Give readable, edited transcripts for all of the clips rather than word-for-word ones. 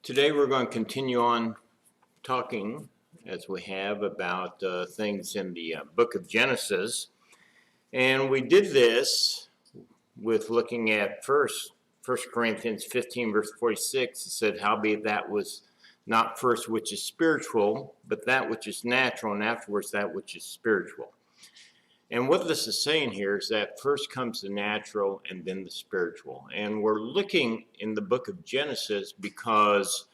Today we're going to continue on talking, as we have, about things in the book of Genesis. And we did this with looking at First Corinthians 15, verse 46. It said, "Howbeit that was not first which is spiritual, but that which is natural, and afterwards that which is spiritual." And what this is saying here is that first comes the natural and then the spiritual. And we're looking in the book of Genesis because,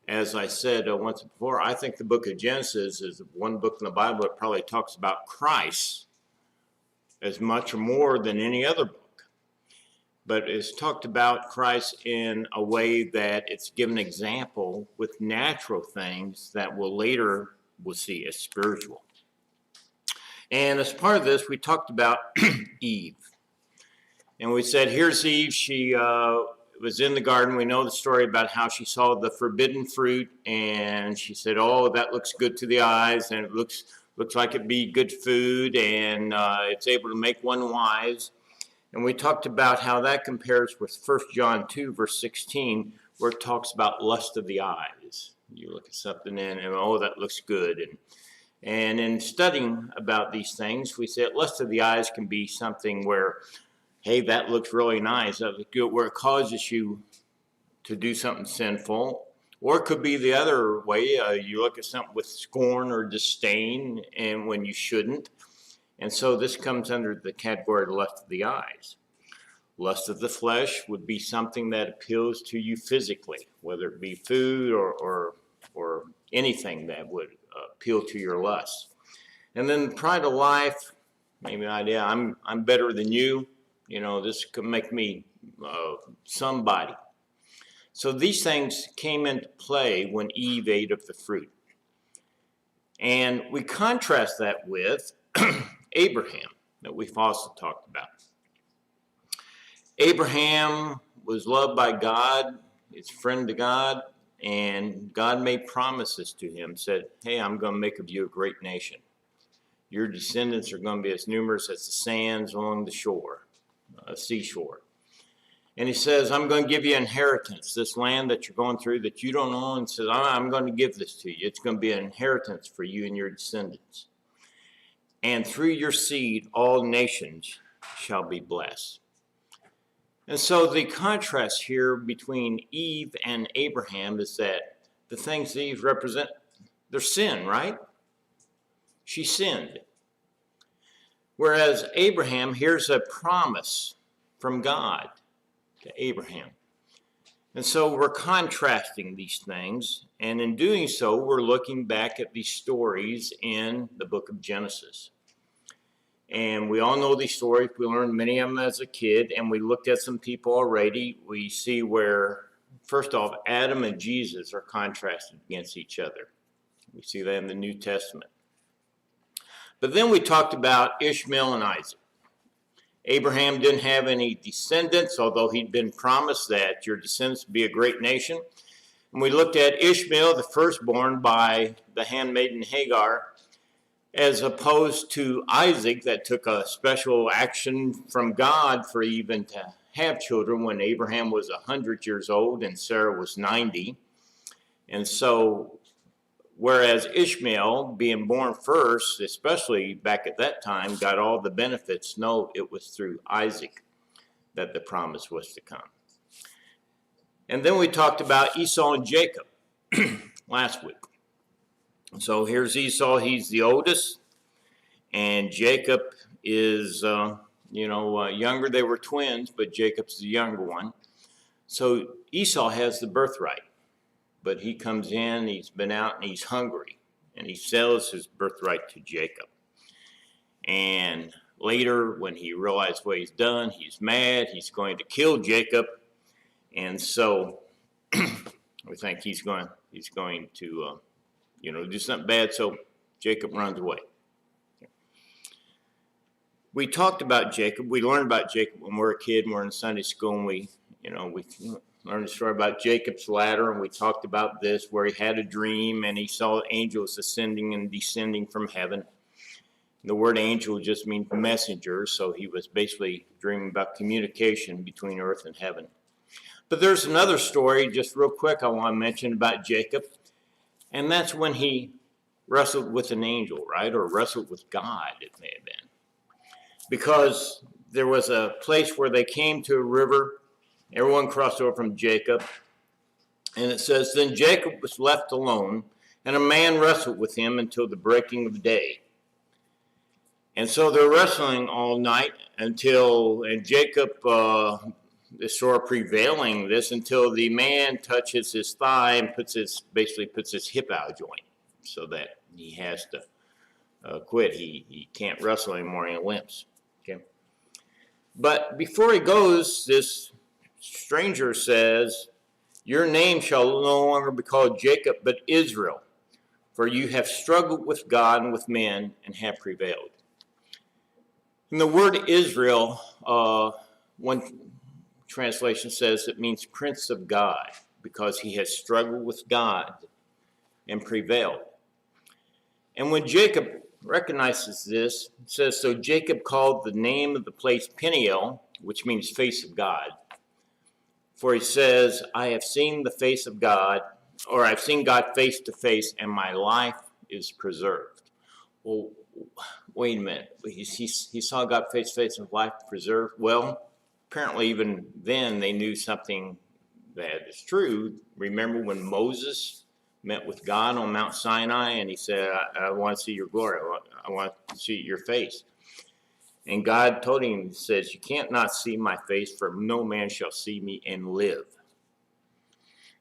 as I said once before, I think the book of Genesis is one book in the Bible that probably talks about Christ as much or more than any other book. But it's talked about Christ in a way that it's given an example with natural things that we'll see as spiritual. And as part of this, we talked about Eve. And we said, here's Eve. She was in the garden. We know the story about how she saw the forbidden fruit. And she said, oh, that looks good to the eyes. And it looks like it'd be good food. And it's able to make one wise. And we talked about how that compares with 1 John 2, verse 16, where it talks about lust of the eyes. You look at something and oh, that looks good. And in studying about these things, we said lust of the eyes can be something where, hey, that looks really nice, where it causes you to do something sinful. Or it could be the other way. You look at something with scorn or disdain, and when you shouldn't. And so this comes under the category of lust of the eyes. Lust of the flesh would be something that appeals to you physically, whether it be food or anything that would appeal to your lust. And then pride of life, maybe an idea, I'm better than you. You know, this could make me somebody. So these things came into play when Eve ate of the fruit. And we contrast that with Abraham, that we've also talked about. Abraham was loved by God, his friend to God, and God made promises to him, said, hey, I'm going to make of you a great nation. Your descendants are going to be as numerous as the sands along the shore, seashore. And he says, I'm going to give you inheritance, this land that you're going through that you don't own. He says, I'm going to give this to you. It's going to be an inheritance for you and your descendants. And through your seed, all nations shall be blessed. And so the contrast here between Eve and Abraham is that the things that Eve represent, they're sin, right? She sinned. Whereas Abraham, here's a promise from God to Abraham. And so we're contrasting these things. And in doing so, we're looking back at these stories in the book of Genesis. And we all know these stories. We learned many of them as a kid, and we looked at some people already. We see where, first off, Adam and Jesus are contrasted against each other. We see that in the New Testament. But then we talked about Ishmael and Isaac. Abraham didn't have any descendants, although he'd been promised that your descendants would be a great nation. And we looked at Ishmael, the firstborn by the handmaiden Hagar, as opposed to Isaac, that took a special action from God for even to have children when Abraham was 100 years old and Sarah was 90. And so, whereas Ishmael, being born first, especially back at that time, got all the benefits, no, it was through Isaac that the promise was to come. And then we talked about Esau and Jacob last week. So here's Esau, he's the oldest, and Jacob is, younger. They were twins, but Jacob's the younger one. So Esau has the birthright, but he comes in, he's been out, and he's hungry, and he sells his birthright to Jacob. And later, when he realizes what he's done, he's mad, he's going to kill Jacob, and so we think he's going to do something bad, so Jacob runs away. We talked about Jacob. We learned about Jacob when we were a kid and we're in Sunday school, and we learned a story about Jacob's ladder, and we talked about this, where he had a dream and he saw angels ascending and descending from heaven. The word angel just means messenger, so he was basically dreaming about communication between earth and heaven. But there's another story, just real quick, I want to mention about Jacob. And that's when he wrestled with an angel, right? Or wrestled with God, it may have been. Because there was a place where they came to a river. Everyone crossed over from Jacob. And it says, then Jacob was left alone, and a man wrestled with him until the breaking of day. And so they're wrestling all night and Jacob is sort of prevailing this until the man touches his thigh and basically puts his hip out of joint so that he has to quit. He can't wrestle anymore and he limps. Okay. But before he goes, this stranger says, your name shall no longer be called Jacob, but Israel, for you have struggled with God and with men and have prevailed. And the word Israel, one translation says it means Prince of God, because he has struggled with God and prevailed. And when Jacob recognizes this, it says, so Jacob called the name of the place Peniel, which means face of God. For he says, I have seen the face of God, or I've seen God face to face, and my life is preserved. Well, wait a minute. He saw God face to face and life preserved. Well, apparently even then they knew something that is true. Remember when Moses met with God on Mount Sinai and he said, I want to see your glory. I want to see your face. And God told him, he says, you can't not see my face, for no man shall see me and live.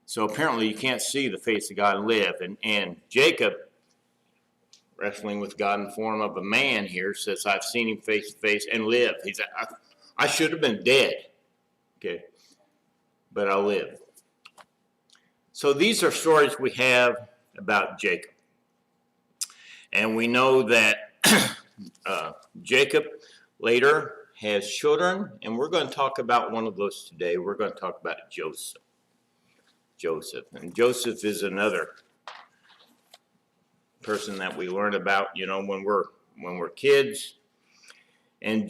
So apparently you can't see the face of God and live. And Jacob, wrestling with God in the form of a man here, says, I've seen him face to face and live. He said, I should have been dead, okay, but I'll live. So these are stories we have about Jacob. And we know that Jacob later has children, and we're going to talk about one of those today. We're going to talk about Joseph. And Joseph is another person that we learn about, when we're kids. And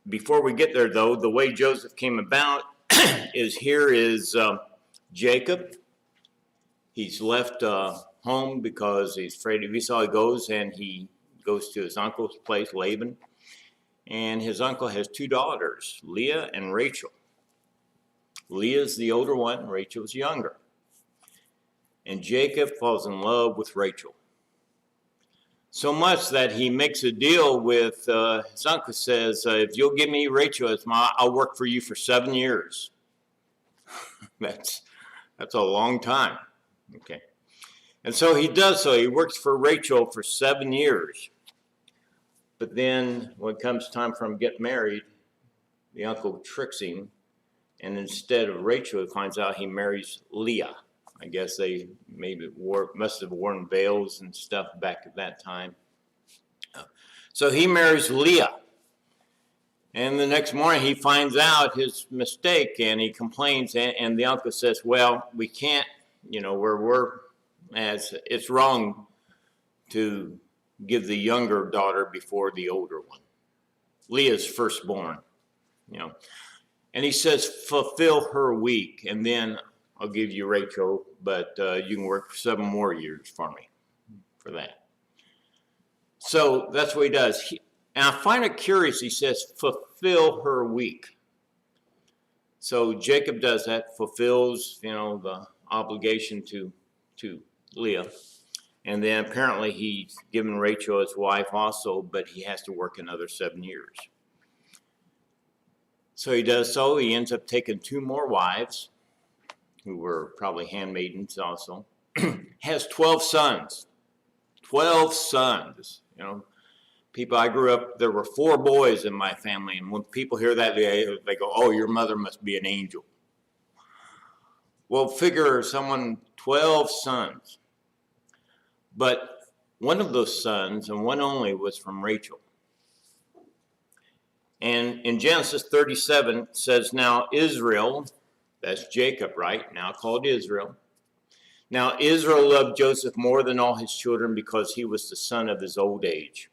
before we get there, though, the way Joseph came about is Jacob. He's left home because he's afraid of Esau. He goes to his uncle's place, Laban. And his uncle has two daughters, Leah and Rachel. Leah's the older one, Rachel's younger. And Jacob falls in love with Rachel. So much that he makes a deal with his uncle, says, if you'll give me Rachel, I'll work for you for 7 years. That's a long time. Okay. And so he does so. He works for Rachel for 7 years. But then when it comes time for him to get married, the uncle tricks him. And instead of Rachel, he finds out he marries Leah. I guess they must have worn veils and stuff back at that time. So he marries Leah. And the next morning he finds out his mistake and he complains. And the uncle says, well, we can't, it's wrong to give the younger daughter before the older one. Leah's firstborn, And he says, fulfill her week, and then I'll give you Rachel, but you can work for 7 more years for me for that. So that's what he does. And I find it curious, he says, fulfill her week. So Jacob does that, fulfills, the obligation to Leah. And then apparently he's given Rachel his wife also, but he has to work another 7 years. So he does so. He ends up taking 2 more wives, who were probably handmaidens also. Has 12 sons. 12 sons. People, I grew up, there were 4 boys in my family. And when people hear that, they go, oh, your mother must be an angel. Well, figure 12 sons. But one of those sons, and one only, was from Rachel. And in Genesis 37, it says, now Israel, that's Jacob, right? Now called Israel. Now Israel loved Joseph more than all his children because he was the son of his old age.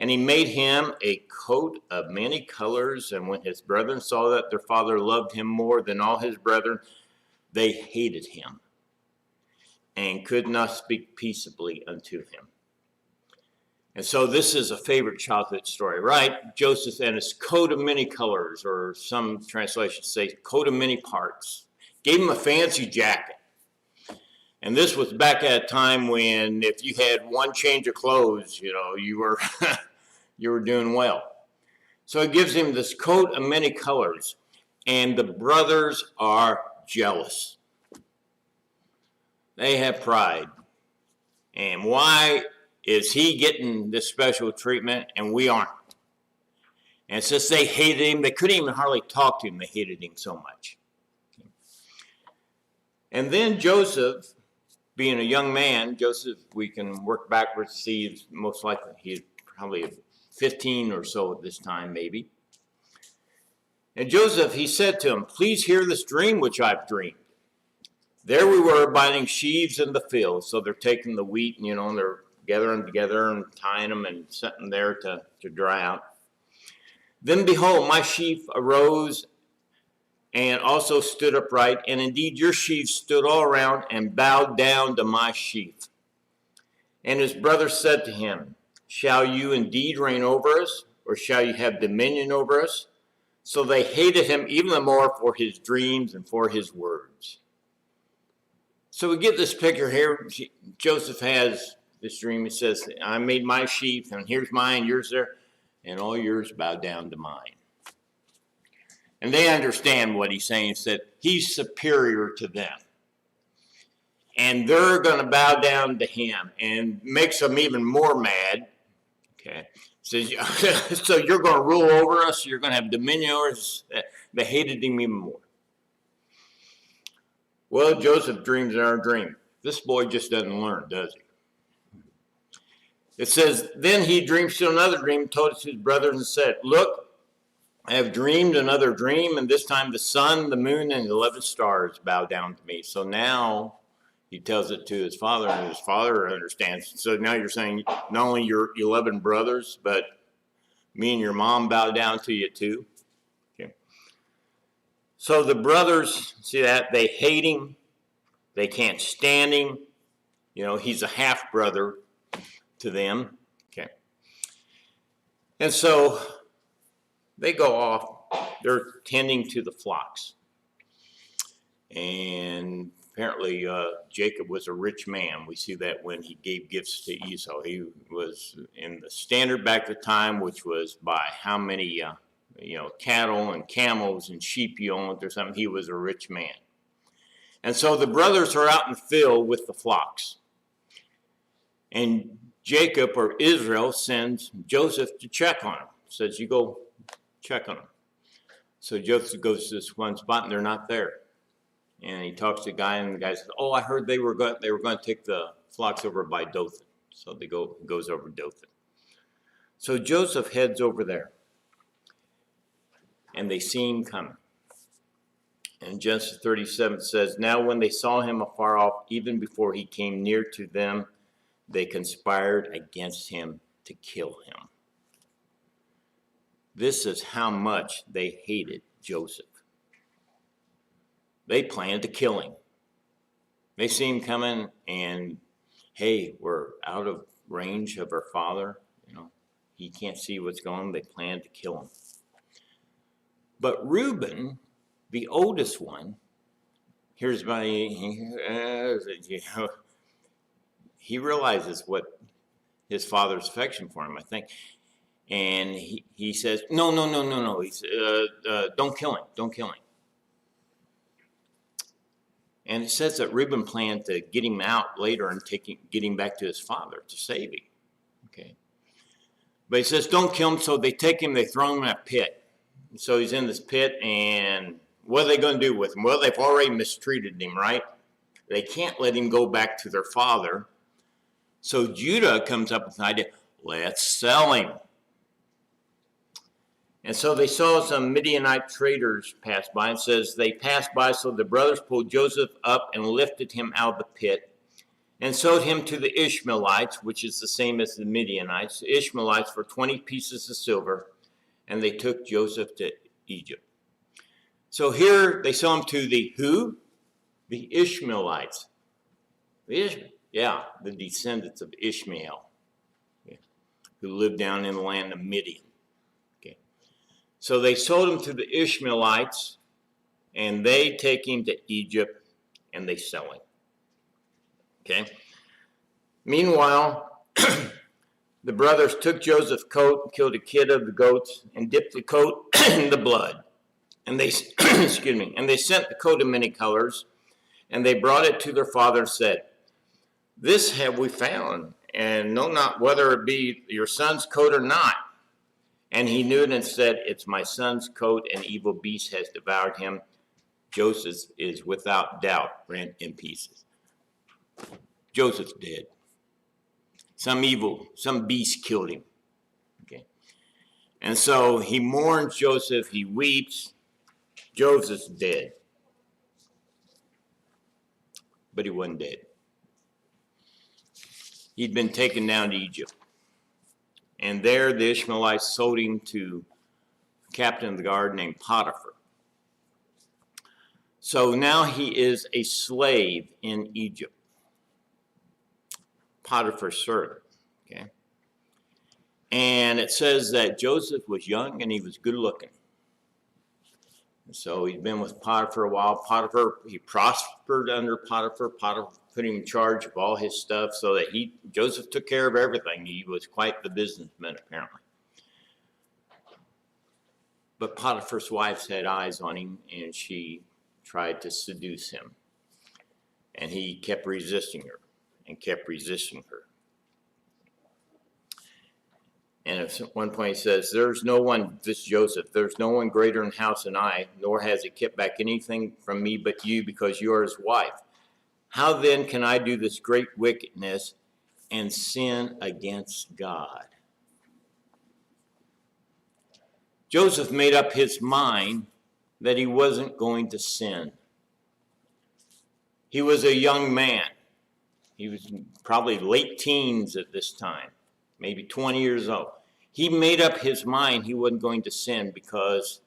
And he made him a coat of many colors. And when his brethren saw that their father loved him more than all his brethren, they hated him and could not speak peaceably unto him. And so this is a favorite childhood story, right? Joseph and his coat of many colors, or some translations say coat of many parts, gave him a fancy jacket. And this was back at a time when if you had one change of clothes, you were you were doing well. So it gives him this coat of many colors, and the brothers are jealous. They have pride. And why is he getting this special treatment and we aren't? And since they hated him, they couldn't even hardly talk to him. They hated him so much. And then Joseph, being a young man, we can work backwards to see most likely he's probably 15 or so at this time, maybe. And Joseph, he said to him, please hear this dream which I've dreamed. There we were binding sheaves in the field. So they're taking the wheat, and they're gathering them together and tying them and setting them there to dry out. Then behold, my sheaf arose and also stood upright, and indeed your sheaves stood all around and bowed down to my sheaf. And his brother said to him, shall you indeed reign over us, or shall you have dominion over us? So they hated him even the more for his dreams and for his words. So we get this picture here. Joseph has this dream. He says, I made my sheaf, and here's mine, yours there, and all yours bow down to mine. And they understand what he's saying. He said, he's superior to them. And they're going to bow down to him, and makes them even more mad. Okay. Says, so you're going to rule over us, you're going to have dominion over us. They hated him even more. Well, Joseph dreams in our dream. This boy just doesn't learn, does he? It says, then he dreamed still another dream, told it to his brothers and said, look, I have dreamed another dream, and this time the sun, the moon, and the 11 stars bow down to me. So now he tells it to his father, and his father understands. So now you're saying not only your 11 brothers, but me and your mom bow down to you too. Okay. So the brothers, see that? They hate him. They can't stand him. He's a half-brother to them. Okay. And so they go off. They're tending to the flocks. And apparently Jacob was a rich man. We see that when he gave gifts to Esau. He was in the standard back at the time, which was by how many cattle and camels and sheep you owned or something. He was a rich man. And so the brothers are out in the field with the flocks. And Jacob, or Israel, sends Joseph to check on him. Says, you go check on him. So Joseph goes to this one spot, and they're not there. And he talks to the guy, and the guy says, oh, I heard they were going to take the flocks over by Dothan. So goes over Dothan. So Joseph heads over there. And they see him coming. And Genesis 37 says, now when they saw him afar off, even before he came near to them, they conspired against him to kill him. This is how much they hated Joseph. They planned to kill him. They see him coming, and hey, we're out of range of our father. He can't see what's going on. They planned to kill him. But Reuben, the oldest one, he realizes what his father's affection for him, I think. And he says, no. He says, don't kill him. Don't kill him. And it says that Reuben planned to get him out later and get him back to his father to save him. Okay. But he says, don't kill him. So they take him, they throw him in a pit. So he's in this pit, and what are they going to do with him? Well, they've already mistreated him, right? They can't let him go back to their father. So Judah comes up with an idea, let's sell him. And so they saw some Midianite traders pass by, and says they passed by, so the brothers pulled Joseph up and lifted him out of the pit. and sold him to the Ishmaelites, which is the same as the Midianites, the Ishmaelites, for 20 pieces of silver, and they took Joseph to Egypt. So here they sold him to the who? The Ishmaelites. The descendants of Ishmael, who lived down in the land of Midian. Okay. So they sold him to the Ishmaelites, and they take him to Egypt, and they sell him. Okay. Meanwhile, the brothers took Joseph's coat, killed a kid of the goats, and dipped the coat in the blood. And they, excuse me, and they sent the coat of many colors, and they brought it to their father and said, "This have we found, and know not whether it be your son's coat or not." And he knew it and said, "It's my son's coat, an evil beast has devoured him." Joseph is without doubt rent in pieces. Joseph's dead. Some beast killed him. Okay. And so he mourns Joseph, he weeps. Joseph's dead. But he wasn't dead. He'd been taken down to Egypt. And there the Ishmaelites sold him to a captain of the guard named Potiphar. So now he is a slave in Egypt. Potiphar's servant. Okay. And it says that Joseph was young and he was good looking. And so he'd been with Potiphar a while. Potiphar, he prospered under Potiphar. Potiphar put him in charge of all his stuff so that Joseph took care of everything. He was quite the businessman, apparently. But Potiphar's wife had eyes on him, and she tried to seduce him. And he kept resisting her and kept resisting her. And at one point he says, "There's no one," this Joseph, "there's no one greater in the house than I, nor has he kept back anything from me but you, because you are his wife. How then can I do this great wickedness and sin against God?" Joseph made up his mind that he wasn't going to sin. He was a young man. He was probably late teens at this time, maybe 20 years old. He made up his mind he wasn't going to sin because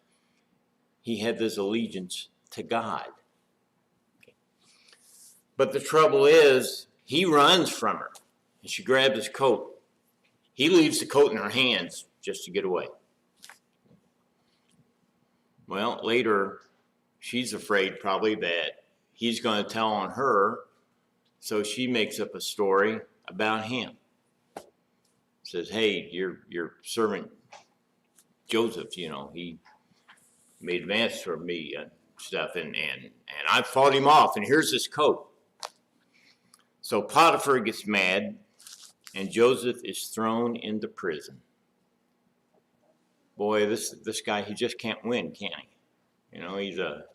he had this allegiance to God. Okay. But the trouble is, he runs from her, and she grabs his coat. He leaves the coat in her hands just to get away. Well, later, she's afraid probably that he's going to tell on her, so she makes up a story about him. Says, "Hey, your servant Joseph, he made advances for me and stuff, and I fought him off, and here's his coat." So Potiphar gets mad, and Joseph is thrown into prison. Boy, this guy, he just can't win, can he? He's a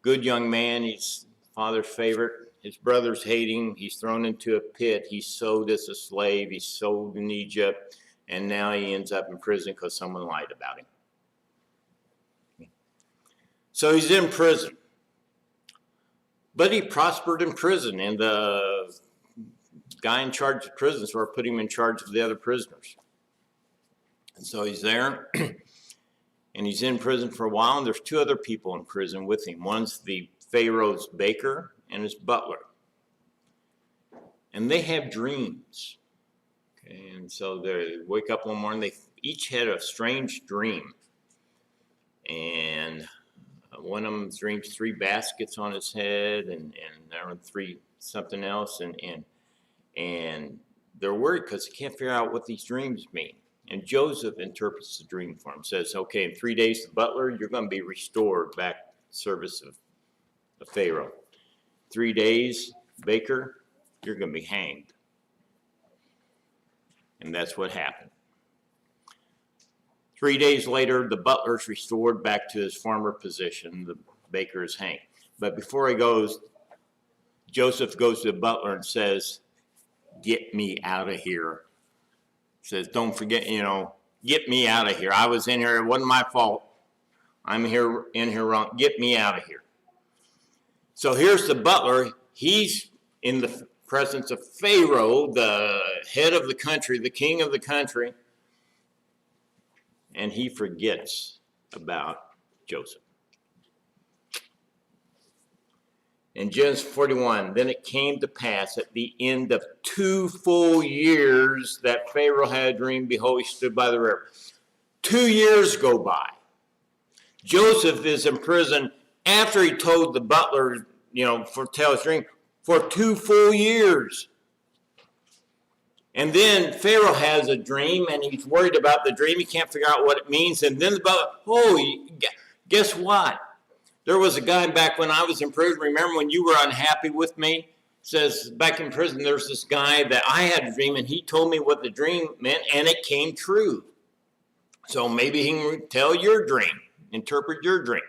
good young man. He's father's favorite. His brothers hate him. He's thrown into a pit. He's sold as a slave. He's sold in Egypt. And now he ends up in prison because someone lied about him. So he's in prison. But he prospered in prison. And the guy in charge of prison sort of put him in charge of the other prisoners. And so he's there. And he's in prison for a while. And there's two other people in prison with him. One's the Pharaoh's baker and his butler. And they have dreams. Okay, and so they wake up one morning, they each had a strange dream. And one of them dreams 3 baskets on his head, and there were 3 something else, and they're worried because they can't figure out what these dreams mean. And Joseph interprets the dream for him, says, "Okay, in 3 days, the butler, you're going to be restored back to the service of Pharaoh. 3 days, baker, you're going to be hanged." And that's what happened. 3 days later, the butler's restored back to his former position. The baker is hanged. But before he goes, Joseph goes to the butler and says, "Get me out of here." He says, "Don't forget, get me out of here. I was in here. It wasn't my fault. I'm in here wrong. Get me out of here." So here's the butler. He's in the presence of Pharaoh, the head of the country, the king of the country, and he forgets about Joseph. In Genesis 41, then it came to pass at the end of 2 full years that Pharaoh had a dream, behold, he stood by the river. 2 years go by. Joseph is in prison after he told the butler, tell his dream, for 2 full years. And then Pharaoh has a dream, and he's worried about the dream. He can't figure out what it means. And then the butler, guess what? There was a guy back when I was in prison. Remember when you were unhappy with me? Says back in prison, there's this guy that I had a dream, and he told me what the dream meant, and it came true. So maybe he can tell your dream, interpret your dream.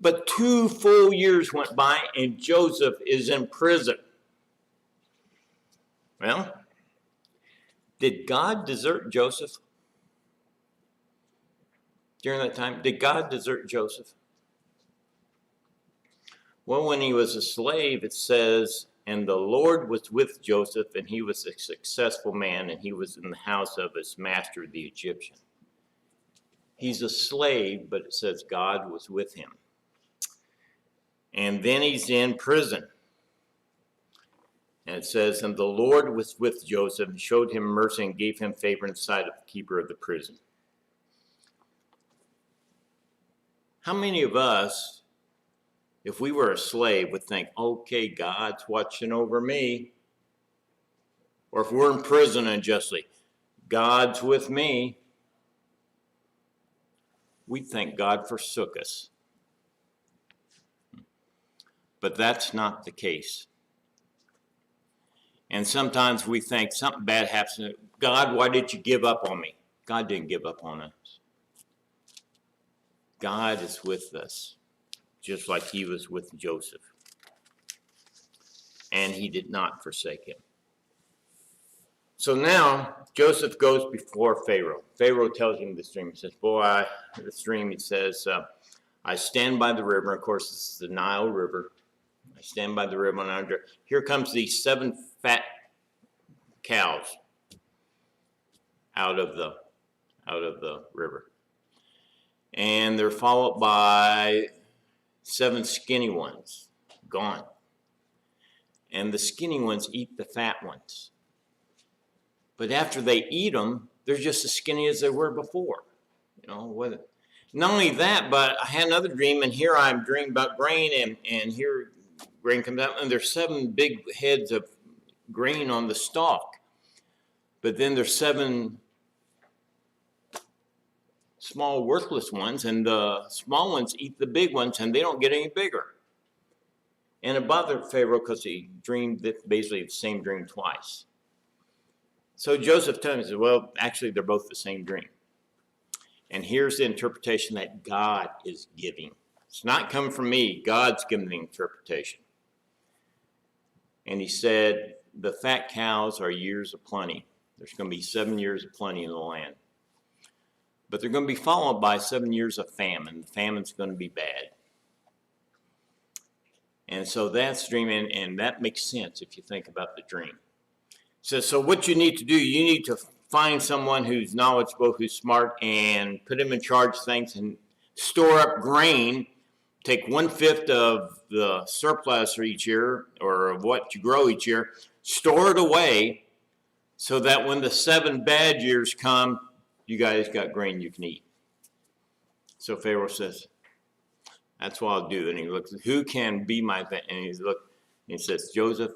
But 2 full years went by, and Joseph is in prison. Well, did God desert Joseph during that time? Did God desert Joseph? Well, when he was a slave, it says, and the Lord was with Joseph, and he was a successful man, and he was in the house of his master, the Egyptian. He's a slave, but it says God was with him. And then he's in prison. And it says, and the Lord was with Joseph, and showed him mercy, and gave him favor in the sight of the keeper of the prison. How many of us, if we were a slave, would think, okay, God's watching over me? Or if we're in prison unjustly, God's with me. We think God forsook us. But that's not the case. And sometimes we think something bad happens. God, why did you give up on me? God didn't give up on us. God is with us, just like he was with Joseph. And he did not forsake him. So now Joseph goes before Pharaoh. Pharaoh tells him this dream. He says, this dream, he says, I stand by the river. Of course, this is the Nile River. I stand by the river, and here comes these 7 fat cows out of the river. And they're followed by 7 skinny ones, gone. And the skinny ones eat the fat ones. But after they eat them, they're just as skinny as they were before. Not only that, but I had another dream, and here I'm dreaming about grain, and here grain comes out, and there's 7 big heads of grain on the stalk. But then there's 7 small worthless ones, and the small ones eat the big ones, and they don't get any bigger. And it bothered Pharaoh because he dreamed basically the same dream twice. So Joseph tells him, well, actually they're both the same dream. And here's the interpretation that God is giving. It's not coming from me. God's giving the interpretation. And he said, the fat cows are years of plenty. There's going to be 7 years of plenty in the land. But they're going to be followed by 7 years of famine. The famine's going to be bad. And so that's dreaming, and that makes sense if you think about the dream. So what you need to do, you need to find someone who's knowledgeable, who's smart, and put him in charge of things and store up grain. Take 1/5 of the surplus each year, or of what you grow each year, store it away so that when the 7 bad years come, you guys got grain you can eat. So Pharaoh says, that's what I'll do. And he looks, who can be my vet? And he says, Joseph,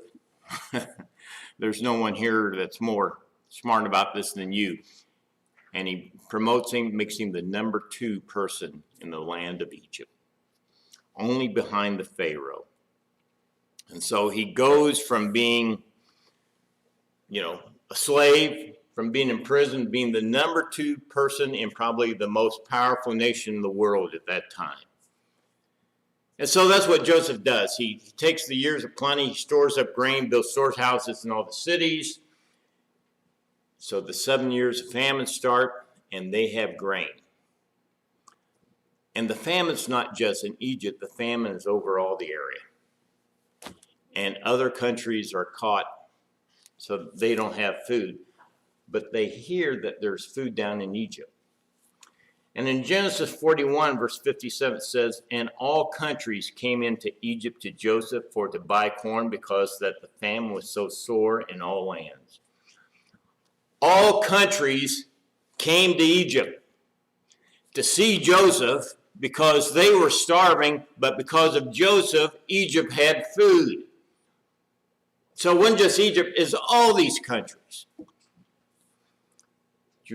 there's no one here that's more smart about this than you. And he promotes him, makes him the number 2 person in the land of Egypt, only behind the Pharaoh. And so he goes from being, a slave, from being in prison, being the number 2 person in probably the most powerful nation in the world at that time. And so that's what Joseph does. He takes the years of plenty, he stores up grain, builds storehouses in all the cities. So the 7 years of famine start, and they have grain. And the famine's not just in Egypt, the famine is over all the area. and other countries are caught, so they don't have food. But they hear that there's food down in Egypt. And in Genesis 41, verse 57, it says, and all countries came into Egypt to Joseph for to buy corn, because that the famine was so sore in all lands. All countries came to Egypt to see Joseph, because they were starving, but because of Joseph, Egypt had food. So it wasn't just Egypt, it's all these countries. Do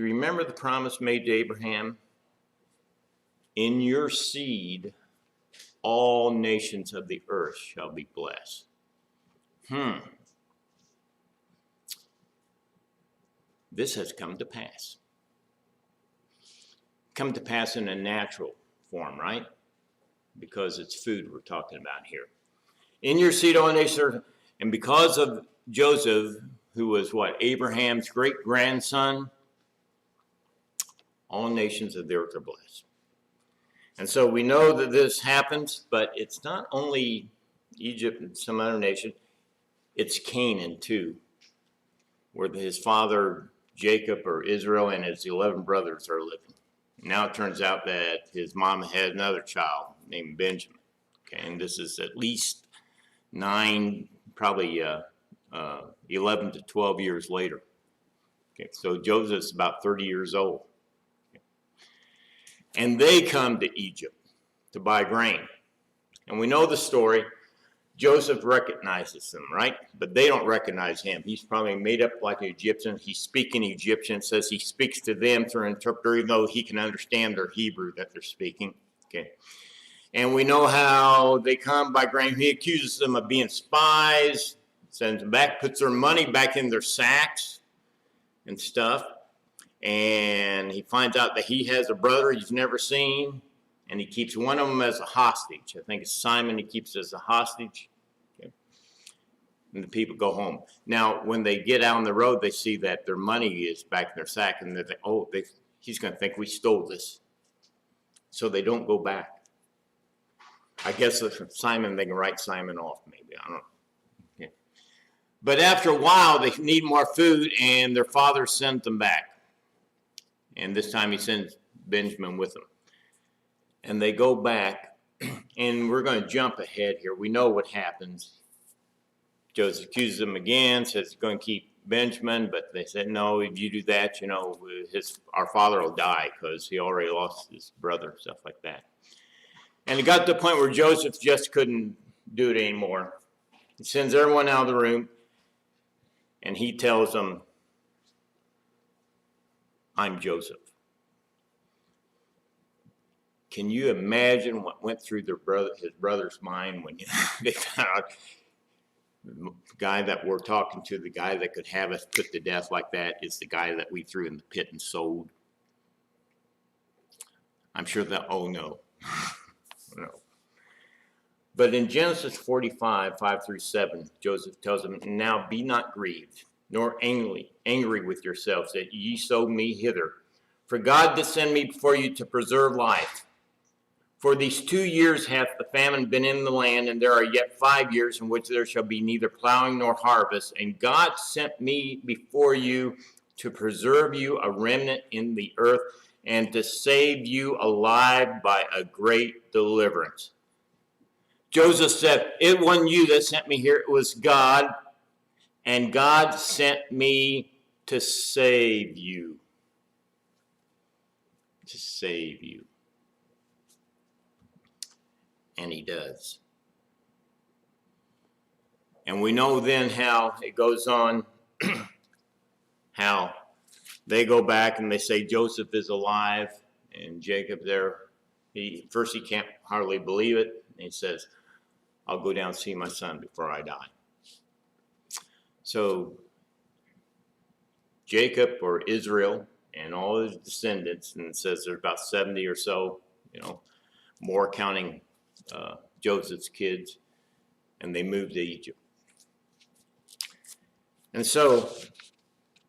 you remember the promise made to Abraham? In your seed, all nations of the earth shall be blessed. This has come to pass. Come to pass in a natural form, right? Because it's food we're talking about here. In your seed, all nations, and because of Joseph, who was what? Abraham's great-grandson, all nations of the earth are blessed. And so we know that this happens, but it's not only Egypt and some other nation, it's Canaan too, where his father Jacob, or Israel, and his 11 brothers are living. Now it turns out that his mom had another child named Benjamin. Okay, and this is at least 9, probably 11 to 12 years later. Okay, so Joseph's about 30 years old. Okay. And they come to Egypt to buy grain. And we know the story. Joseph recognizes them, right? But they don't recognize him. He's probably made up like an Egyptian. He's speaking Egyptian. Says he speaks to them through an interpreter, even though he can understand their Hebrew that they're speaking. Okay. And we know how they come by grain. He accuses them of being spies, sends them back, puts their money back in their sacks and stuff. And he finds out that he has a brother he's never seen. And he keeps one of them as a hostage. I think it's Simon he keeps as a hostage. Okay. And the people go home. Now, when they get out on the road, they see that their money is back in their sack. And they think, oh, he's going to think we stole this. So they don't go back. I guess if Simon, they can write Simon off maybe. I don't know. Yeah. But after a while, they need more food, and their father sends them back. And this time he sends Benjamin with them. And they go back, and we're going to jump ahead here. We know what happens. Joseph accuses them again, says he's going to keep Benjamin, but they said, no, if you do that, you know, our father will die because he already lost his brother, stuff like that. And it got to the point where Joseph just couldn't do it anymore. He sends everyone out of the room, and he tells them, I'm Joseph. Can you imagine what went through his brother's mind when they found out the guy that we're talking to, the guy that could have us put to death like that, is the guy that we threw in the pit and sold? I'm sure that, oh no. No. But in Genesis 45, 5-7, Joseph tells them, now be not grieved, nor angry with yourselves, that ye sold me hither. For God did send me before you to preserve life. For these 2 years hath the famine been in the land, and there are yet 5 years in which there shall be neither plowing nor harvest. And God sent me before you to preserve you a remnant in the earth, and to save you alive by a great deliverance. Joseph said, it wasn't you that sent me here, it was God. And God sent me to save you. To save you. And he does. And we know then how it goes on, how they go back and they say Joseph is alive, and Jacob there, first he can't hardly believe it. And he says, I'll go down and see my son before I die. So Jacob, or Israel, and all his descendants, and it says there's about 70 or so, more counting Joseph's kids, and they moved to Egypt. And so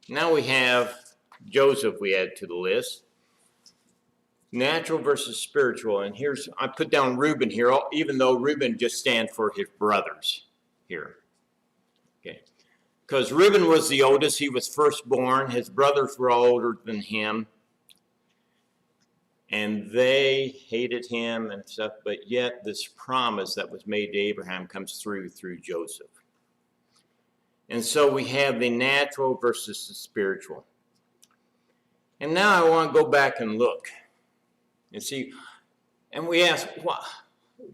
now we have Joseph we add to the list. Natural versus spiritual. And I put down Reuben here, even though Reuben just stands for his brothers here. Okay. Because Reuben was the oldest, he was firstborn. His brothers were all older than him. And they hated him and stuff, but yet this promise that was made to Abraham comes through Joseph. And so we have the natural versus the spiritual. And now I want to go back and look and see, and we ask,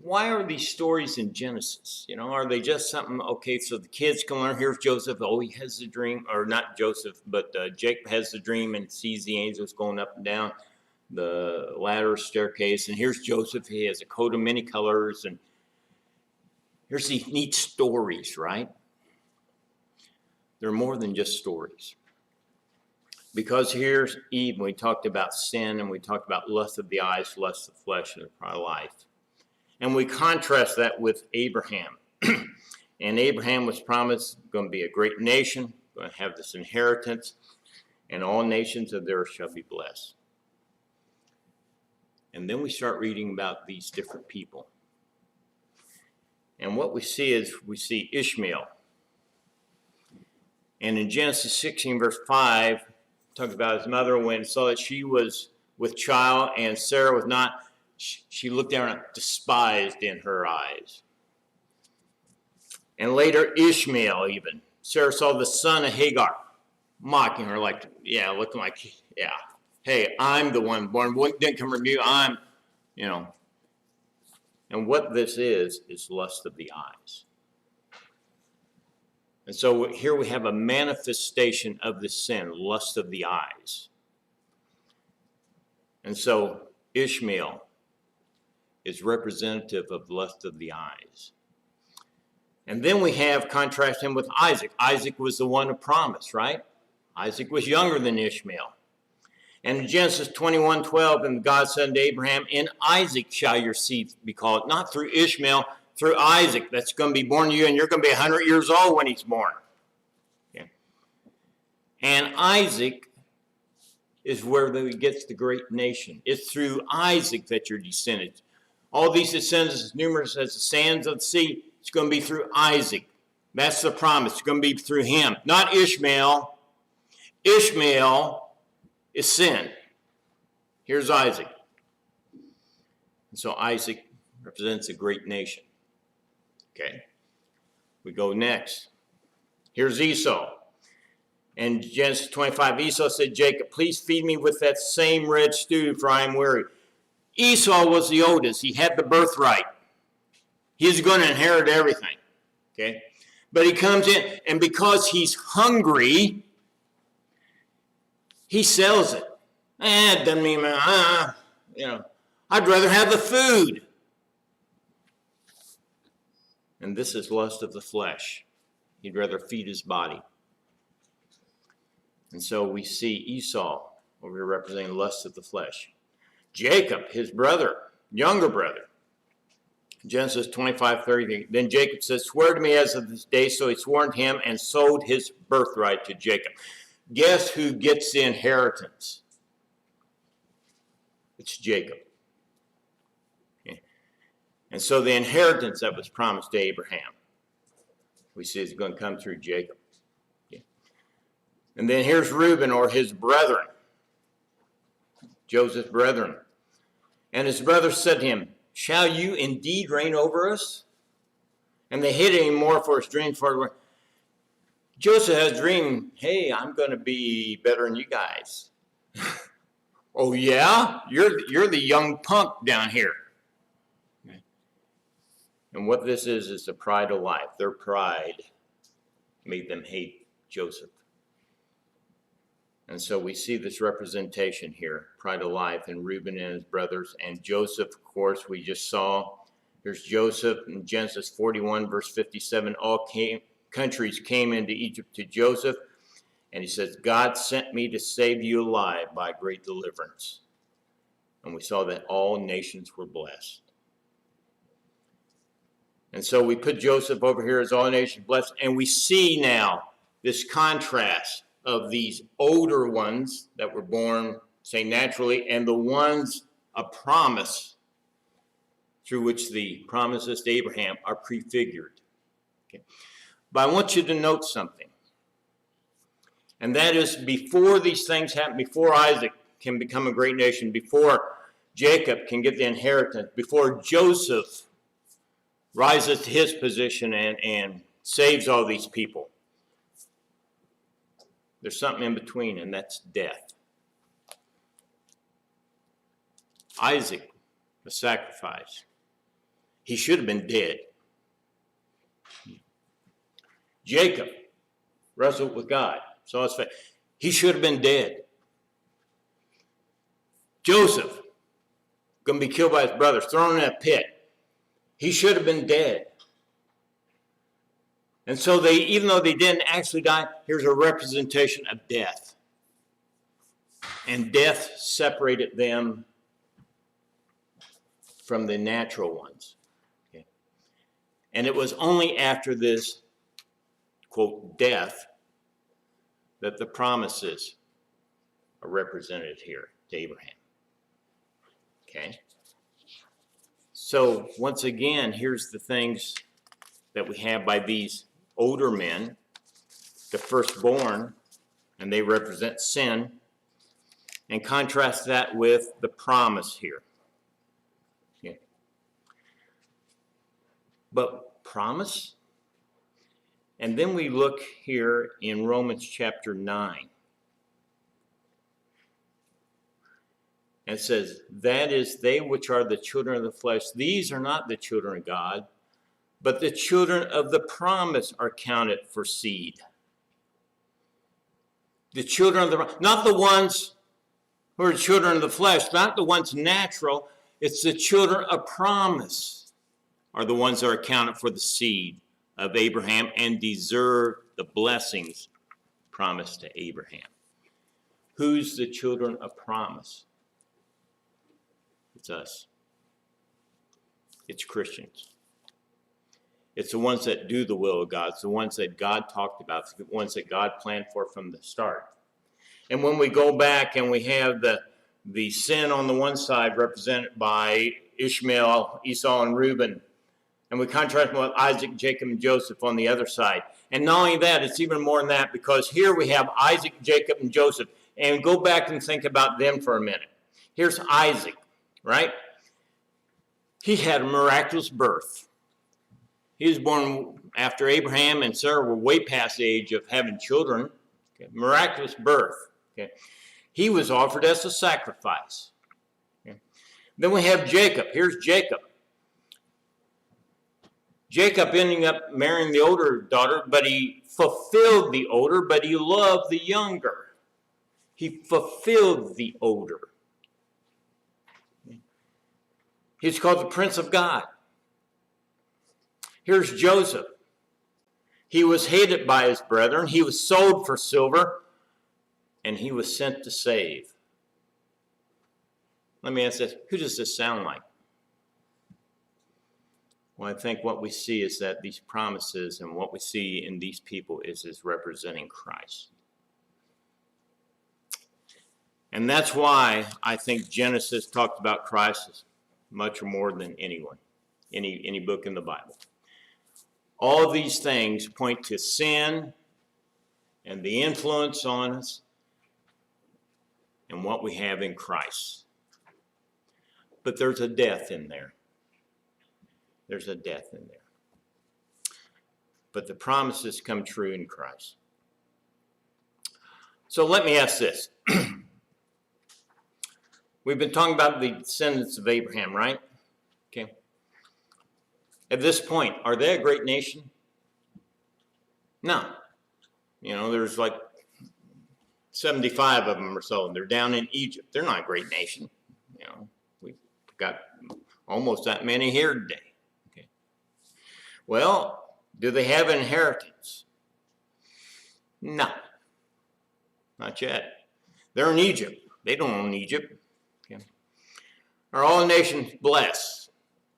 why are these stories in Genesis? You know, are they just something, okay, so the kids can learn, here's Joseph, oh, he has the dream, or not Joseph, but Jacob has the dream and sees the angels going up and down the ladder staircase, and here's Joseph, he has a coat of many colors, and here's these neat stories, right? They're more than just stories. Because here's Eve, we talked about sin, and we talked about lust of the eyes, lust of the flesh, and the pride of life. And we contrast that with Abraham. And Abraham was promised going to be a great nation, going to have this inheritance, and all nations of the earth shall be blessed. And then we start reading about these different people. And what we see is, we see Ishmael. And in Genesis 16, verse 5, talks about his mother when saw that she was with child and Sarah was not, she looked down and despised in her eyes. And later Ishmael even. Sarah saw the son of Hagar, mocking her like, yeah, looking like, yeah. Hey, I'm the one born. What didn't come from you? I'm, you know. And what this is lust of the eyes. And so here we have a manifestation of the sin, lust of the eyes. And so Ishmael is representative of lust of the eyes. And then we have contrast him with Isaac. Isaac was the one of promise, right? Isaac was younger than Ishmael. And in Genesis 21:12, and God said to Abraham, in Isaac shall your seed be called, not through Ishmael, through Isaac, that's going to be born to you, and you're going to be 100 years old when he's born. Okay. And Isaac is where he gets the great nation. It's through Isaac that you're descended. All these descendants, as numerous as the sands of the sea, it's going to be through Isaac. That's the promise. It's going to be through him, not Ishmael. Ishmael is sin. Here's Isaac. And so Isaac represents a great nation. Okay. We go next. Here's Esau. And Genesis 25, Esau said, Jacob, please feed me with that same red stew, for I am weary. Esau was the oldest. He had the birthright. He's going to inherit everything. Okay. But he comes in, and because he's hungry, he sells it. It doesn't mean, you know, I'd rather have the food. And this is lust of the flesh. He'd rather feed his body. And so we see Esau over here representing lust of the flesh. Jacob, his brother, younger brother. Genesis 25:30. Then Jacob says, swear to me as of this day. So he swore to him and sold his birthright to Jacob. Guess who gets the inheritance? It's Jacob. Okay. And so the inheritance that was promised to Abraham, we see is going to come through Jacob. Okay. And then here's Reuben, or his brethren, Joseph's brethren. And his brothers said to him, shall you indeed reign over us? And they hated him more for his dream. Joseph has a dream, hey, I'm going to be better than you guys. Oh, yeah? You're the young punk down here. Okay. And what this is the pride of life. Their pride made them hate Joseph. And so we see this representation here, pride of life, and Reuben and his brothers. And Joseph, of course, we just saw. There's Joseph in Genesis 41, verse 57. All countries came into Egypt to Joseph. And he says, God sent me to save you alive by great deliverance. And we saw that all nations were blessed. And so we put Joseph over here as all nations blessed. And we see now this contrast of these older ones that were born, say naturally, and the ones a promise through which the promises to Abraham are prefigured. Okay. But I want you to note something. And that is, before these things happen, before Isaac can become a great nation, before Jacob can get the inheritance, before Joseph rises to his position and saves all these people, there's something in between, and that's death. Isaac was sacrificed. He should have been dead. Jacob wrestled with God. So he should have been dead. Joseph, going to be killed by his brothers, thrown in a pit. He should have been dead. And so even though they didn't actually die, here's a representation of death. And death separated them from the natural ones. Okay. And it was only after this, quote, death, that the promises are represented here to Abraham. Okay? So, once again, here's the things that we have by these older men, the firstborn, and they represent sin, and contrast that with the promise here. Okay. But promise? And then we look here in Romans chapter 9. And it says, that is, they which are the children of the flesh, these are not the children of God, but the children of the promise are counted for seed. The children of the, not the ones who are children of the flesh, not the ones natural, it's the children of promise are the ones that are counted for the seed of Abraham and deserve the blessings promised to Abraham. Who's the children of promise? It's us. It's Christians. It's the ones that do the will of God. It's the ones that God talked about. It's the ones that God planned for from the start. And when we go back and we have the sin on the one side represented by Ishmael, Esau, and Reuben, and we contrast them with Isaac, Jacob, and Joseph on the other side. And not only that, it's even more than that, because here we have Isaac, Jacob, and Joseph. And go back and think about them for a minute. Here's Isaac, right? He had a miraculous birth. He was born after Abraham and Sarah were way past the age of having children. Okay. Miraculous birth. Okay. He was offered as a sacrifice. Okay. Then we have Jacob. Here's Jacob. Jacob ending up marrying the older daughter, but he fulfilled the older, but he loved the younger. He fulfilled the older. He's called the Prince of God. Here's Joseph. He was hated by his brethren. He was sold for silver, and he was sent to save. Let me ask this. Who does this sound like? Well, I think what we see is that these promises and what we see in these people is representing Christ. And that's why I think Genesis talked about Christ much more than anyone, any book in the Bible. All these things point to sin and the influence on us and what we have in Christ. But there's a death in there. There's a death in there. But the promises come true in Christ. So let me ask this. We've been talking about the descendants of Abraham, right? Okay. At this point, are they a great nation? No. You know, there's like 75 of them or so, and they're down in Egypt. They're not a great nation. You know, we've got almost that many here today. Okay. Well, do they have an inheritance? No. Not yet. They're in Egypt. They don't own Egypt. Okay. Are all nations blessed?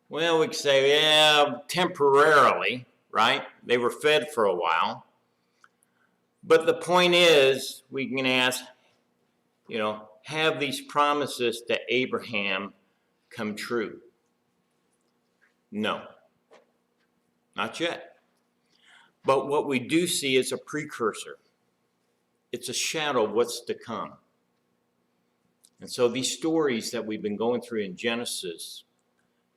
Well, we could say, yeah, temporarily, right? They were fed for a while. But the point is, we can ask, you know, have these promises to Abraham come true? No. Not yet. But what we do see is a precursor. It's a shadow of what's to come. And so these stories that we've been going through in Genesis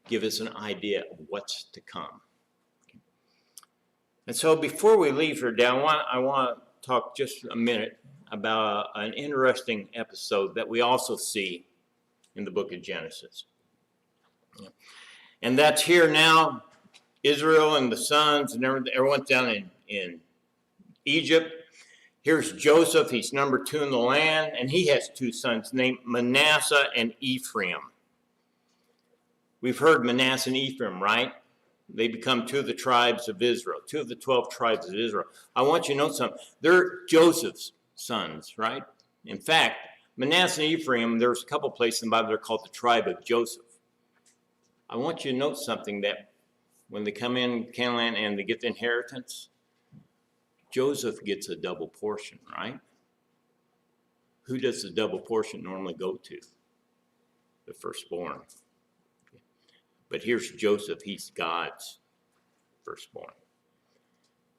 give us an idea of what's to come. And so before we leave here, Dan, I want to talk just a minute about an interesting episode that we also see in the book of Genesis. And that's here now, Israel and the sons and everyone's down in Egypt. Here's Joseph, he's number 2 in the land, and he has 2 sons named Manasseh and Ephraim. We've heard Manasseh and Ephraim, right? They become 2 of the tribes of Israel, 2 of the 12 tribes of Israel. I want you to know something. They're Joseph's sons, right? In fact, Manasseh and Ephraim, there's a couple places in the Bible that are called the tribe of Joseph. I want you to note something, that when they come in Canaan land and they get the inheritance, Joseph gets a double portion, right? Who does the double portion normally go to? The firstborn. But here's Joseph, he's God's firstborn.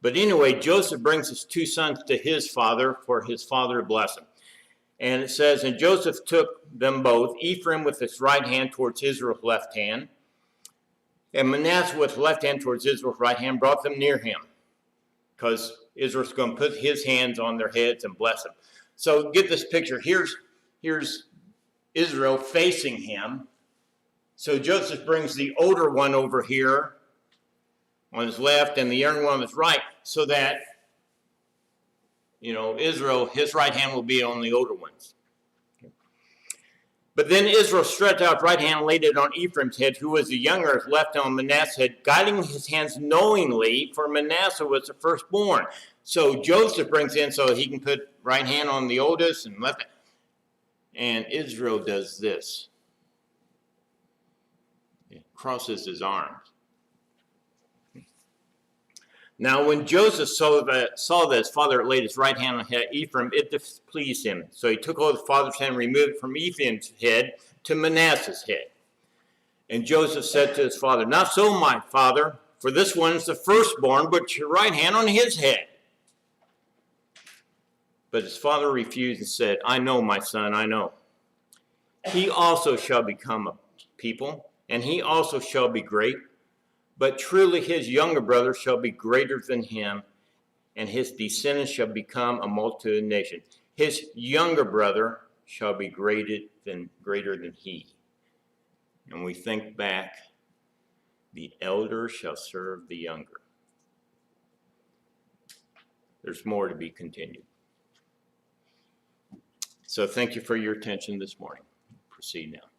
But anyway, Joseph brings his 2 sons to his father for his father to bless him. And it says, and Joseph took them both, Ephraim with his right hand towards Israel's left hand, and Manasseh with left hand towards Israel's right hand, brought them near him, because Israel's going to put his hands on their heads and bless them. So get this picture. Here's Israel facing him. So Joseph brings the older one over here on his left and the younger one on his right, so that, Israel, his right hand will be on the older ones. But then Israel stretched out his right hand and laid it on Ephraim's head, who was the younger, his left on Manasseh's head, guiding his hands knowingly, for Manasseh was the firstborn. So Joseph brings in so he can put right hand on the oldest and left hand. And Israel does this. He crosses his arms. Now, when Joseph saw that his father laid his right hand on Ephraim, it displeased him. So he took hold of his father's hand and removed it from Ephraim's head to Manasseh's head. And Joseph said to his father, not so, my father, for this one is the firstborn, but your right hand on his head. But his father refused and said, I know, my son, I know. He also shall become a people, and he also shall be great. But truly his younger brother shall be greater than him, and his descendants shall become a multitude of nations. His younger brother shall be greater than he. And we think back, the elder shall serve the younger. There's more to be continued. So thank you for your attention this morning. Proceed now.